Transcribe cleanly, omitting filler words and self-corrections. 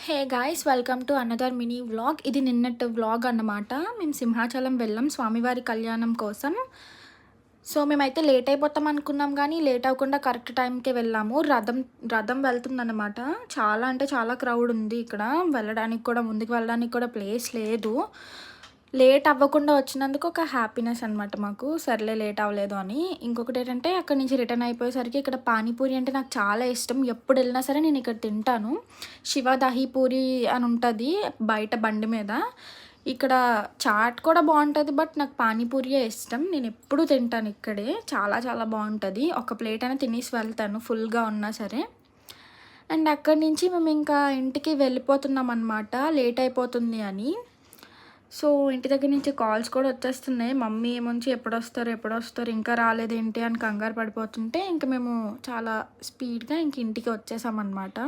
Hey guys, welcome to another mini vlog. ఇది నిన్నటి vlog అన్నమాట. మేము సింహాచలం వెళ్ళాం స్వామివారి కళ్యాణం కోసం. సో మేమైతే లేట్ అయిపోతాం అనుకున్నాం, కానీ లేట్ అవ్వకుండా కరెక్ట్ టైంకే వెళ్ళాము. రథం రథం వెళ్తుందన్నమాట. చాలా అంటే చాలా క్రౌడ్ ఉంది ఇక్కడ. వెళ్ళడానికి కూడా, ముందుకు వెళ్ళడానికి కూడా ప్లేస్ లేదు. లేట్ అవ్వకుండా వచ్చినందుకు ఒక హ్యాపీనెస్ అనమాట మాకు. సర్లే లేట్ అవ్వలేదు అని. ఇంకొకటి ఏంటంటే, అక్కడి నుంచి రిటర్న్ అయిపోయేసరికి ఇక్కడ పానీపూరి అంటే నాకు చాలా ఇష్టం. ఎప్పుడు వెళ్ళినా సరే నేను ఇక్కడ తింటాను. శివ దహీ పూరి అని ఉంటుంది బయట బండి మీద. ఇక్కడ చాట్ కూడా బాగుంటుంది, బట్ నాకు పానీపూరియే ఇష్టం. నేను ఎప్పుడూ తింటాను ఇక్కడే. చాలా చాలా బాగుంటుంది. ఒక ప్లేట్ అయినా తినేసి వెళ్తాను ఫుల్గా ఉన్నా సరే. అండ్ అక్కడి నుంచి మేము ఇంకా ఇంటికి వెళ్ళిపోతున్నాం అనమాట, లేట్ అయిపోతుంది అని. సో ఇంటి దగ్గర నుంచి కాల్స్ కూడా వచ్చేస్తున్నాయి. మమ్మీ ఏమొంచి ఎప్పుడొస్తారు ఇంకా రాలేదేంటి అని కంగారు పడిపోతుంటే, ఇంక మేము చాలా స్పీడ్గా ఇంక ఇంటికి వచ్చేసామన్నమాట.